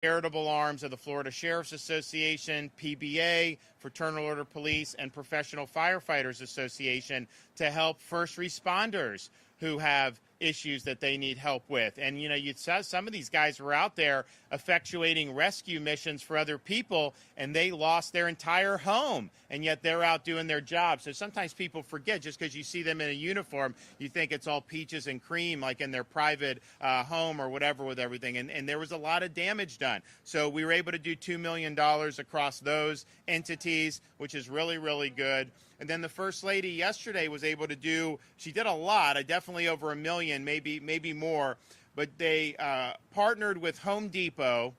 charitable arms of the Florida Sheriff's Association, PBA, Fraternal Order Police, and Professional Firefighters Association to help first responders who have issues that they need help with. And, you know, you saw some of these guys were out there effectuating rescue missions for other people, and they lost their entire home, and yet they're out doing their job. So sometimes people forget, just because you see them in a uniform, you think it's all peaches and cream, like in their private home or whatever with everything. And there was a lot of damage done. So we were able to do $2 million across those entities, which is really, really good. And then the First Lady yesterday was able to do, she did a lot, definitely over $1 million, maybe more, but they partnered with Home Depot,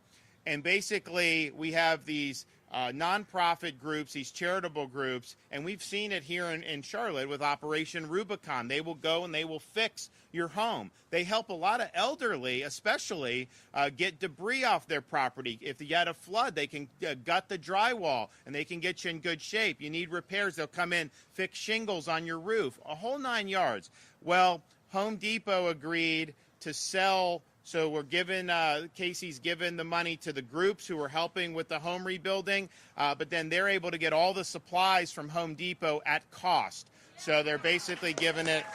and basically we have these nonprofit groups, these charitable groups, and we've seen it here in Charlotte with Operation Rubicon. They will go and they will fix your home. They help a lot of elderly, especially, get debris off their property. If you had a flood, they can gut the drywall, and they can get you in good shape. You need repairs, they'll come in, fix shingles on your roof, a whole 9 yards. Well, Home Depot agreed to sell. So we're giving, Casey's given the money to the groups who are helping with the home rebuilding, but then they're able to get all the supplies from Home Depot at cost. So they're basically giving it.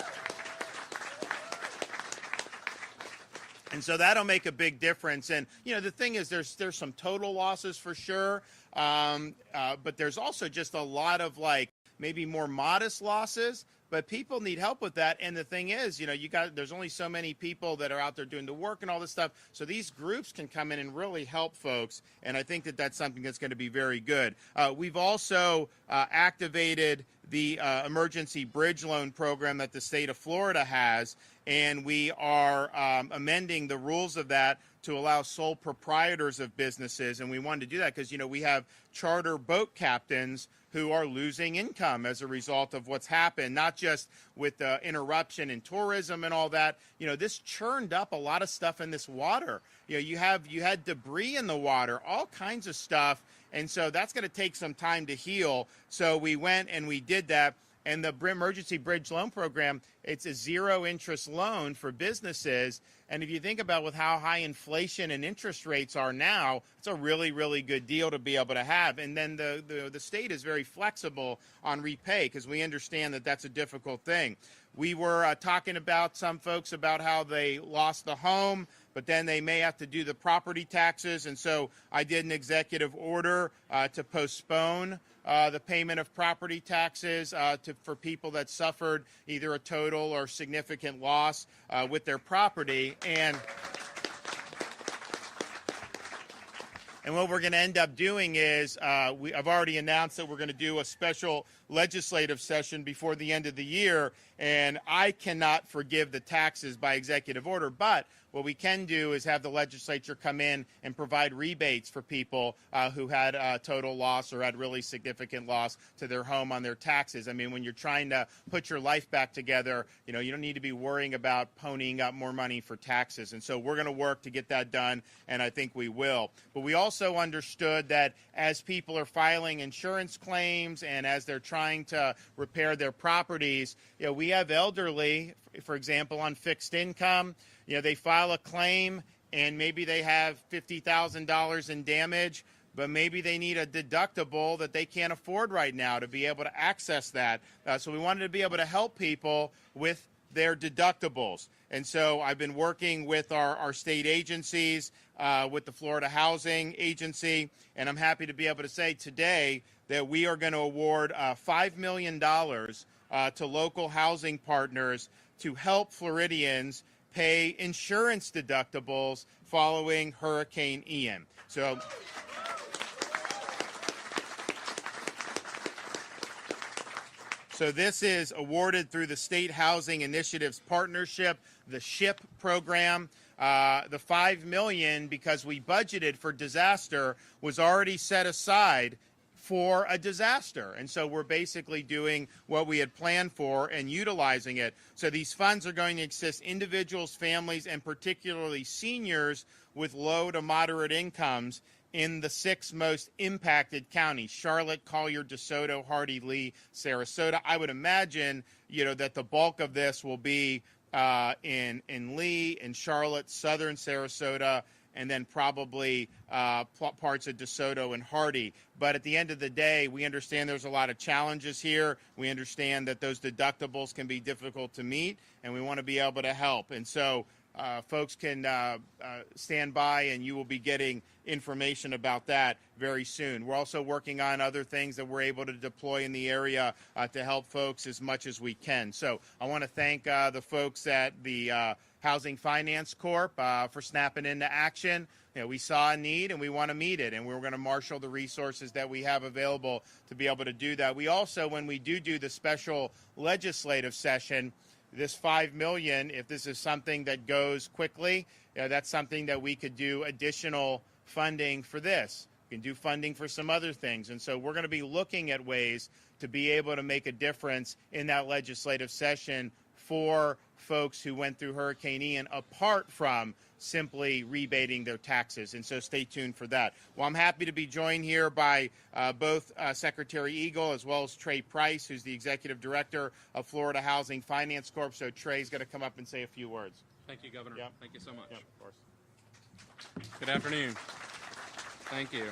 And so that'll make a big difference. And, you know, the thing is there's some total losses for sure, but there's also just a lot of, like, maybe more modest losses. But people need help with that. And the thing is, you know, there's only so many people that are out there doing the work and all this stuff. So these groups can come in and really help folks. And I think that that's something that's going to be very good. We've also activated the emergency bridge loan program that the state of Florida has. And we are amending the rules of that to allow sole proprietors of businesses. And we wanted to do that because, you know, we have charter boat captains who are losing income as a result of what's happened, not just with the interruption in tourism and all that. You know, this churned up a lot of stuff in this water. You know, you had debris in the water, all kinds of stuff. And so that's going to take some time to heal. So we went and we did that. And the emergency bridge loan program, it's a zero interest loan for businesses. And if you think about with how high inflation and interest rates are now, it's a really, really good deal to be able to have. And then the state is very flexible on repay because we understand that that's a difficult thing. We were talking about some folks about how they lost the home, but then they may have to do the property taxes. And so I did an executive order to postpone the payment of property taxes for people that suffered either a total or significant loss with their property. And what we're going to end up doing is I've already announced that we're going to do a special legislative session before the end of the year, and I cannot forgive the taxes by executive order, but what we can do is have the legislature come in and provide rebates for people who had a total loss or had really significant loss to their home on their taxes. I mean, when you're trying to put your life back together, you know, you don't need to be worrying about ponying up more money for taxes. And so we're going to work to get that done, and I think we will. But we also understood that as people are filing insurance claims and as they're trying to repair their properties, you know, we have elderly, for example, on fixed income. You know, they file a claim and maybe they have $50,000 in damage, but maybe they need a deductible that they can't afford right now to be able to access that. So we wanted to be able to help people with their deductibles. And so I've been working with our state agencies, with the Florida Housing Agency, and I'm happy to be able to say today that we are going to award $5 million to local housing partners to help Floridians pay insurance deductibles following Hurricane Ian. So this is awarded through the State Housing Initiatives Partnership, the SHIP program. The $5 million, because we budgeted for disaster, was already set aside for a disaster. And so we're basically doing what we had planned for and utilizing it. So these funds are going to assist individuals, families, and particularly seniors with low to moderate incomes in the 6 most impacted counties: Charlotte, Collier, DeSoto, Hardy, Lee, Sarasota. I would imagine, you know, that the bulk of this will be in Lee, in Charlotte, southern Sarasota, and then probably parts of DeSoto and Hardy. But at the end of the day, we understand there's a lot of challenges here. We understand that those deductibles can be difficult to meet, and we want to be able to help. And so folks can stand by, and you will be getting information about that very soon. We're also working on other things that we're able to deploy in the area to help folks as much as we can. So I want to thank the folks at the Housing Finance Corp for snapping into action. You know, we saw a need and we want to meet it, and we're going to marshal the resources that we have available to be able to do that. We also, when we do the special legislative session, this $5 million, if this is something that goes quickly, that's something that we could do additional funding for this. We can do funding for some other things. And so we're going to be looking at ways to be able to make a difference in that legislative session for folks who went through Hurricane Ian, apart from simply rebating their taxes. And so stay tuned for that. Well, I'm happy to be joined here by both Secretary Eagle as well as Trey Price, who's the Executive Director of Florida Housing Finance Corp. So Trey's going to come up and say a few words. Thank you, Governor. Yep. Thank you so much. Yep, of course. Good afternoon. Thank you.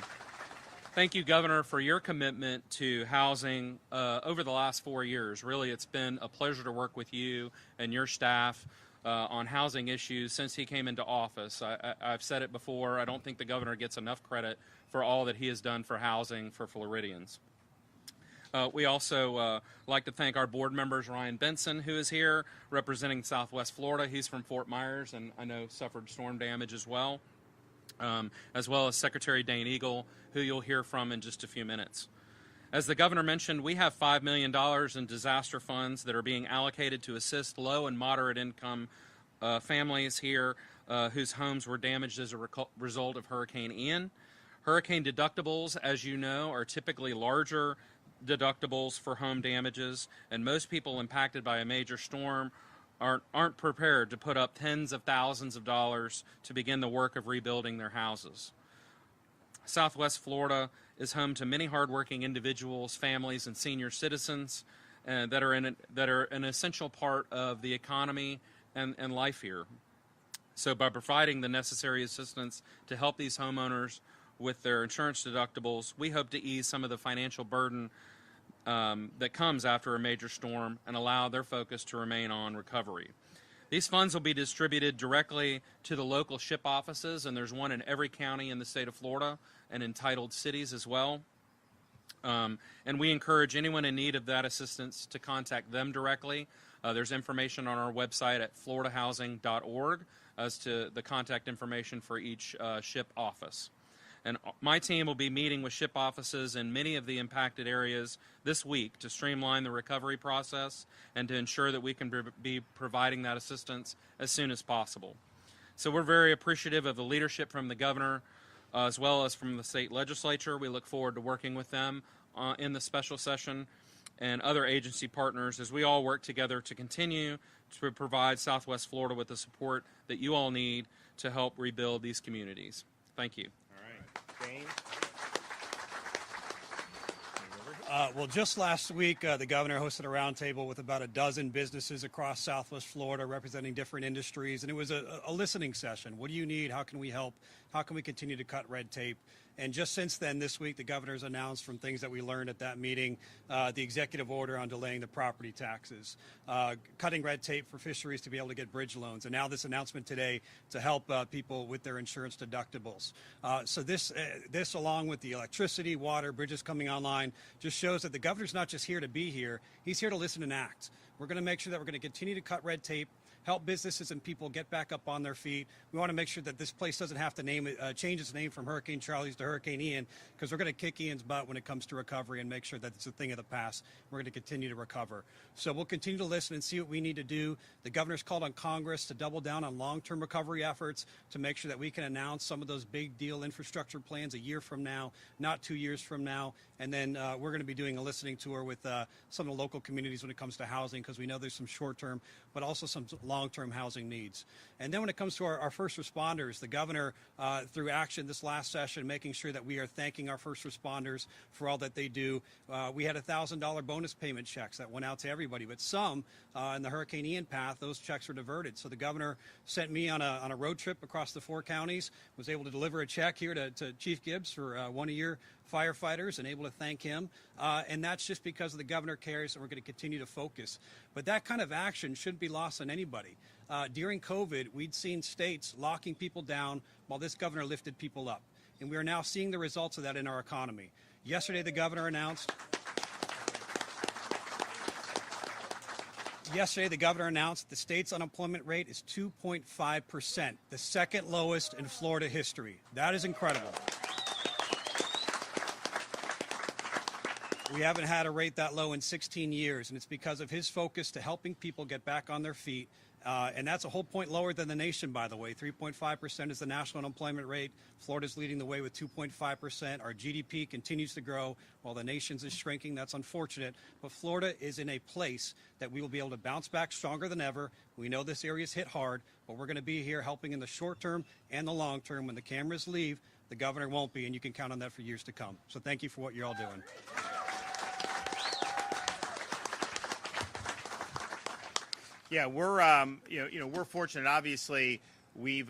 Thank you, Governor, for your commitment to housing over the last 4 years. Really, it's been a pleasure to work with you and your staff on housing issues since he came into office. I've said it before, I don't think the governor gets enough credit for all that he has done for housing for Floridians. We also like to thank our board members, Ryan Benson, who is here representing Southwest Florida. He's from Fort Myers and I know suffered storm damage as well as Secretary Dane Eagle, who you'll hear from in just a few minutes. As the governor mentioned, we have $5 million in disaster funds that are being allocated to assist low and moderate income families here whose homes were damaged as a result of Hurricane Ian. Hurricane deductibles, as you know, are typically larger deductibles for home damages, and most people impacted by a major storm aren't prepared to put up tens of thousands of dollars to begin the work of rebuilding their houses. Southwest Florida is home to many hardworking individuals, families, and senior citizens that are an essential part of the economy and life here. So by providing the necessary assistance to help these homeowners with their insurance deductibles, we hope to ease some of the financial burden that comes after a major storm and allow their focus to remain on recovery. These funds will be distributed directly to the local SHIP offices, and there's one in every county in the state of Florida and entitled cities as well. And we encourage anyone in need of that assistance to contact them directly. There's information on our website at floridahousing.org as to the contact information for each SHIP office. And my team will be meeting with SHIP offices in many of the impacted areas this week to streamline the recovery process and to ensure that we can be providing that assistance as soon as possible. So we're very appreciative of the leadership from the governor as well as from the state legislature. We look forward to working with them in the special session and other agency partners as we all work together to continue to provide Southwest Florida with the support that you all need to help rebuild these communities. Thank you. Dane? Well, just last week, the governor hosted a roundtable with about a dozen businesses across Southwest Florida representing different industries, and it was a listening session. What do you need? How can we help? How can we continue to cut red tape? And just since then, this week, the governor's announced from things that we learned at that meeting, the executive order on delaying the property taxes, cutting red tape for fisheries to be able to get bridge loans, and now this announcement today to help people with their insurance deductibles. So this along with the electricity, water, bridges coming online, just shows that the governor's not just here to be here, he's here to listen and act. We're going to make sure that we're going to continue to cut red tape, help businesses and people get back up on their feet. We want to make sure that this place doesn't have to change its name from Hurricane Charlie's to Hurricane Ian, because we're going to kick Ian's butt when it comes to recovery and make sure that it's a thing of the past. We're going to continue to recover. So we'll continue to listen and see what we need to do. The governor's called on Congress to double down on long-term recovery efforts to make sure that we can announce some of those big deal infrastructure plans a year from now, not 2 years from now. And then we're going to be doing a listening tour with some of the local communities when it comes to housing, because we know there's some short-term, but also some long-term housing needs. And then when it comes to our first responders, the governor, through action this last session, making sure that we are thanking our first responders for all that they do. We had $1,000 bonus payment checks that went out to everybody, but some in the Hurricane Ian path, those checks were diverted. So the governor sent me on a road trip across the 4 counties, was able to deliver a check here to Chief Gibbs for one of your firefighters and able to thank him. And that's just because the governor cares, and we're going to continue to focus. But that kind of action shouldn't be lost on anybody. During COVID, we'd seen states locking people down while this governor lifted people up. And we are now seeing the results of that in our economy. Yesterday, the governor announced the state's unemployment rate is 2.5%, the second lowest in Florida history. That is incredible. We haven't had a rate that low in 16 years, and it's because of his focus to helping people get back on their feet. And that's a whole point lower than the nation, by the way. 3.5% is the national unemployment rate. Florida's leading the way with 2.5%. Our GDP continues to grow while the nation's is shrinking. That's unfortunate. But Florida is in a place that we will be able to bounce back stronger than ever. We know this area's hit hard, but we're going to be here helping in the short term and the long term. When the cameras leave, the governor won't be, and you can count on that for years to come. So thank you for what you're all doing. Yeah, we're we're fortunate. Obviously, we've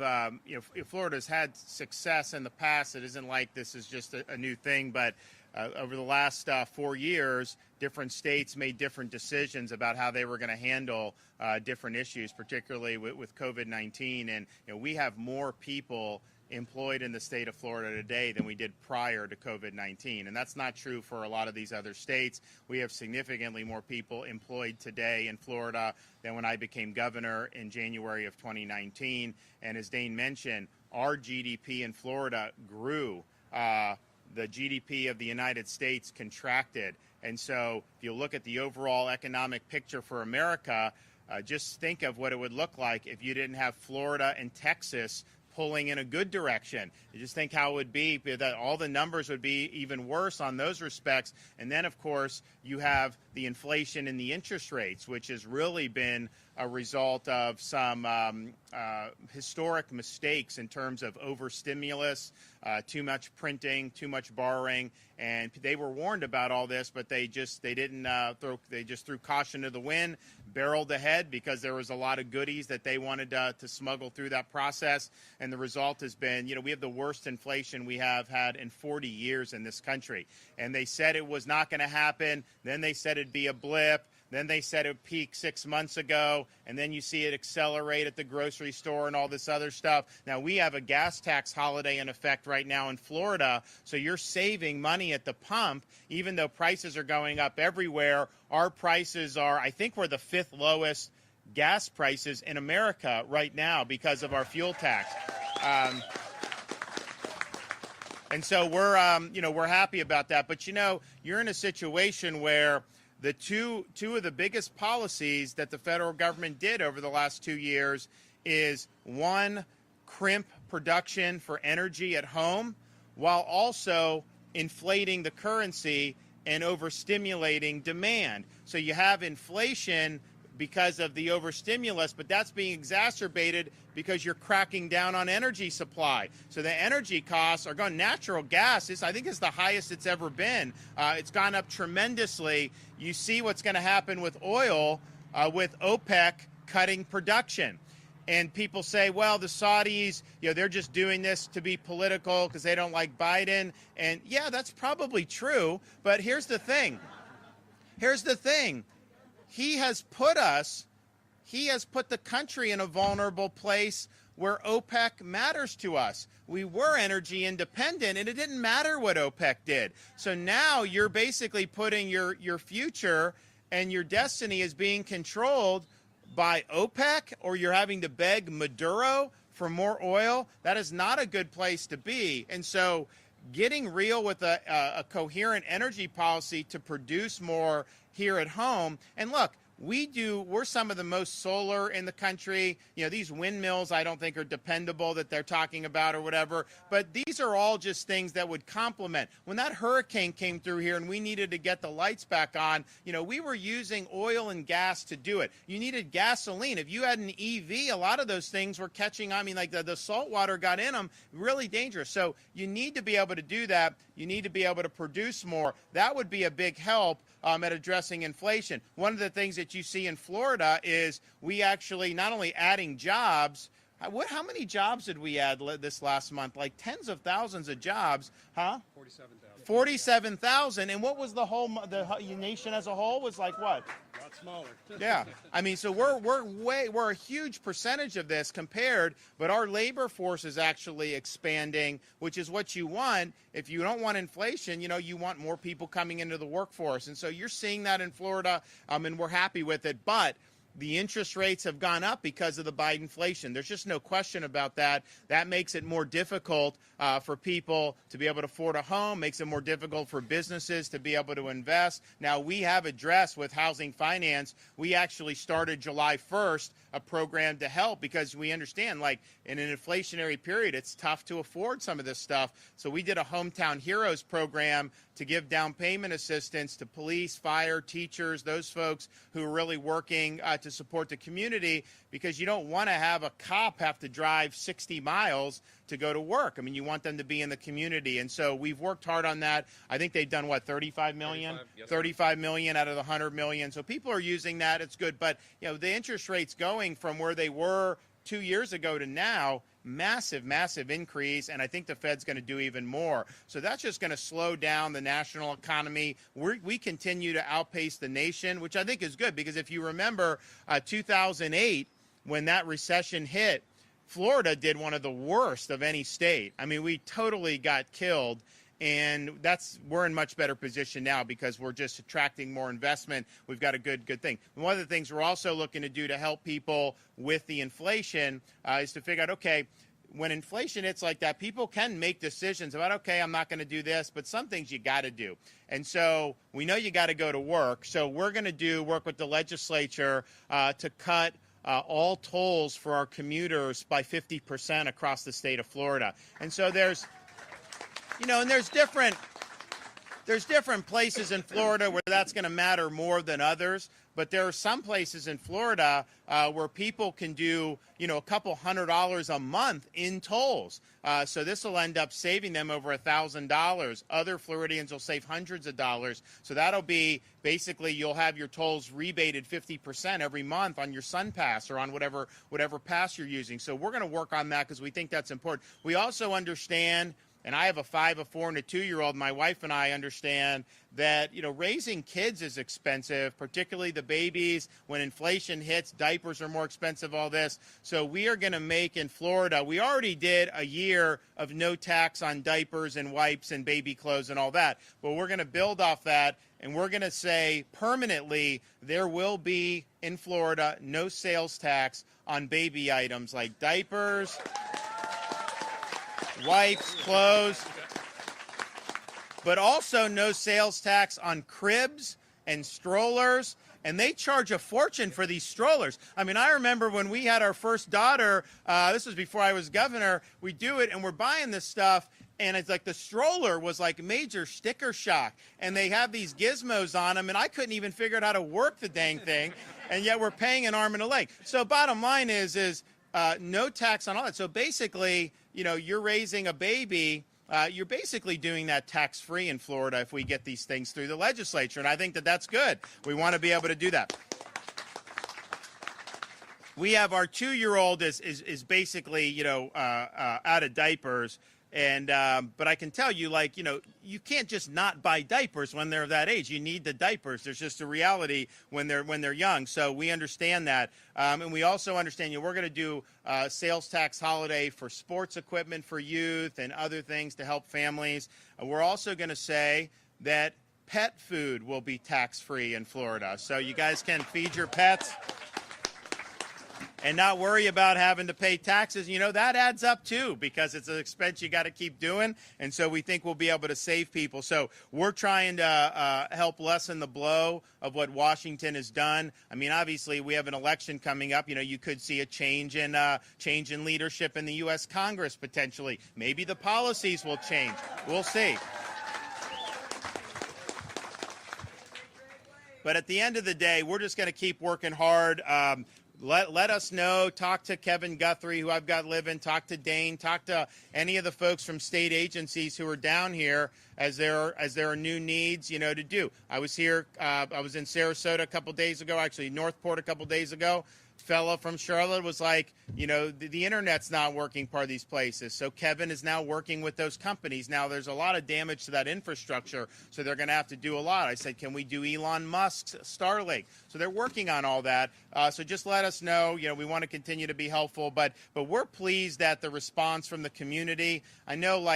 Florida's had success in the past. It isn't like this is just a new thing, but over the last 4 years, different states made different decisions about how they were going to handle different issues, particularly with COVID-19. And we have more people employed in the state of Florida today than we did prior to COVID-19. And that's not true for a lot of these other states. We have significantly more people employed today in Florida than when I became governor in January of 2019. And as Dane mentioned, our GDP in Florida grew. The GDP of the United States contracted. And so if you look at the overall economic picture for America, just think of what it would look like if you didn't have Florida and Texas pulling in a good direction. You just think how it would be, that all the numbers would be even worse on those respects. And then, of course, you have the inflation in the interest rates, which has really been a result of some historic mistakes in terms of overstimulus, too much printing, too much borrowing. And they were warned about all this, but they just threw caution to the wind, barreled ahead because there was a lot of goodies that they wanted to smuggle through that process. And the result has been, we have the worst inflation we have had in 40 years in this country. And they said it was not going to happen. Then they said it'd be a blip. Then they said it would peak 6 months ago, and then you see it accelerate at the grocery store and all this other stuff. Now, we have a gas tax holiday in effect right now in Florida, so you're saving money at the pump, even though prices are going up everywhere. Our prices are, I think we're the 5th lowest gas prices in America right now because of our fuel tax. And so we're happy about that. But, you're in a situation where the two of the biggest policies that the federal government did over the last 2 years is, one, crimp production for energy at home, while also inflating the currency and overstimulating demand. So you have inflation because of the overstimulus, but that's being exacerbated because you're cracking down on energy supply. So the energy costs are going. Natural gas I think is the highest it's ever been. It's gone up tremendously. You see what's going to happen with oil, with OPEC cutting production. And people say, well, the Saudis, they're just doing this to be political because they don't like Biden. And yeah, that's probably true. But here's the thing. He has put the country in a vulnerable place where OPEC matters to us. We were energy independent, and it didn't matter what OPEC did. So now you're basically putting your future and your destiny is being controlled by OPEC, or you're having to beg Maduro for more oil. That is not a good place to be. And so getting real with a coherent energy policy to produce more here at home. And look, we're some of the most solar in the country. You know, these windmills I don't think are dependable that they're talking about or whatever, but these are all just things that would complement. When that hurricane came through here and we needed to get the lights back on, you know, we were using oil and gas to do it. You needed gasoline. If you had an EV, a lot of those things were catching, I mean, like the salt water got in them, really dangerous. So you need to be able to do that. You need to be able to produce more. That would be a big help at addressing inflation. One of the things that you see in Florida is we actually not only adding jobs. How many jobs did we add this last month? Like tens of thousands of jobs, huh? 47,000. 47,000. And what was the nation as a whole was like what? A lot smaller. Yeah, I mean, so we're a huge percentage of this compared, but our labor force is actually expanding, which is what you want. If you don't want inflation, you know, you want more people coming into the workforce, and so you're seeing that in Florida, and we're happy with it. But the interest rates have gone up because of the Bidenflation. There's just no question about that. That makes it more difficult for people to be able to afford a home, makes it more difficult for businesses to be able to invest. Now, we have addressed with housing finance, we actually started July 1st a program to help because we understand, like, in an inflationary period, it's tough to afford some of this stuff. So we did a Hometown Heroes program to give down payment assistance to police, fire, teachers, those folks who are really working to support the community, because you don't want to have a cop have to drive 60 miles to go to work. I mean, you want them to be in the community. And so we've worked hard on that. I think they've done, what, 35 million? 35 million out of the 100 million. So people are using that. It's good. But, you know, the interest rates going from where they were 2 years ago to now, massive, massive increase, and I think the Fed's going to do even more. So that's just going to slow down the national economy. We continue to outpace the nation, which I think is good, because if you remember 2008, when that recession hit, Florida did one of the worst of any state. I mean, we totally got killed. And we're in much better position now because we're just attracting more investment. We've got a good thing. And one of the things we're also looking to do to help people with the inflation is to figure out, okay, when inflation hits like that, people can make decisions about, okay, I'm not going to do this, but some things you got to do. And so we know you got to go to work. So we're going to work with the legislature to cut all tolls for our commuters by 50% across the state of Florida. And so there's different places in Florida where that's going to matter more than others. But there are some places in Florida where people can do, you know, a couple $100 a month in tolls. So this will end up saving them over $1,000. Other Floridians will save hundreds of dollars. So that'll be basically, you'll have your tolls rebated 50% every month on your Sun Pass or on whatever pass you're using. So we're going to work on that because we think that's important. We also understand, and I have a 5, a 4, and a 2-year-old. My wife and I understand that, you know, raising kids is expensive, particularly the babies. When inflation hits, diapers are more expensive, all this. So we are going to make in Florida, we already did a year of no tax on diapers and wipes and baby clothes and all that. But we're going to build off that, and we're going to say permanently there will be in Florida no sales tax on baby items like diapers, wipes, clothes, but also no sales tax on cribs and strollers. And they charge a fortune for these strollers. I mean, I remember when we had our first daughter, this was before I was governor, we do it and we're buying this stuff, and it's like the stroller was like major sticker shock. And they have these gizmos on them, and I couldn't even figure out how to work the dang thing, and yet we're paying an arm and a leg. So bottom line is no tax on all that. So basically, you know, you're raising a baby, you're basically doing that tax-free in Florida if we get these things through the legislature, and I think that that's good. We want to be able to do that. We have our 2-year-old is basically, you know, out of diapers. And but I can tell you, like, you know, you can't just not buy diapers when they're that age. You need the diapers. There's just a reality when they're young. So we understand that, and we also understand, you know, we're going to do sales tax holiday for sports equipment for youth and other things to help families. We're also going to say that pet food will be tax-free in Florida, so you guys can feed your pets. and not worry about having to pay taxes, that adds up too, because it's an expense you got to keep doing. And so we think we'll be able to save people. So we're trying to help lessen the blow of what Washington has done. I mean, obviously, we have an election coming up. You could see a change in leadership in the U.S. Congress potentially. Maybe the policies will change. We'll see. But at the end of the day, we're just going to keep working hard. Let us know. Talk to Kevin Guthrie, who I've got living. Talk to Dane. Talk to any of the folks from state agencies who are down here as there are new needs, to do. I was here. I was in Sarasota a couple days ago. Actually, Northport a couple days ago. Fella from Charlotte was like, the internet's not working part of these places. So Kevin is now working with those companies. Now there's a lot of damage to that infrastructure, so they're going to have to do a lot. I said, can we do Elon Musk's Starlink? So they're working on all that. So just let us know. We want to continue to be helpful, but we're pleased at the response from the community. I know,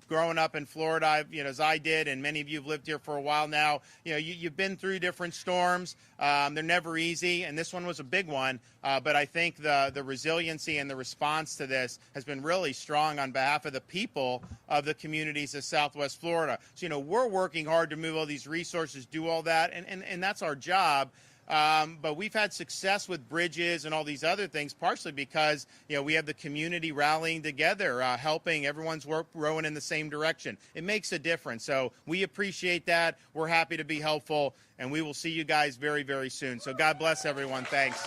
growing up in Florida, as I did, and many of you have lived here for a while now, you've been through different storms. They're never easy, and this one was a big one. But I think the resiliency and the response to this has been really strong on behalf of the people of the communities of Southwest Florida. So, we're working hard to move all these resources, do all that, and that's our job. But we've had success with bridges and all these other things, partially because, we have the community rallying together, helping everyone's rowing in the same direction. It makes a difference. So we appreciate that. We're happy to be helpful, and we will see you guys very, very soon. So God bless everyone. Thanks.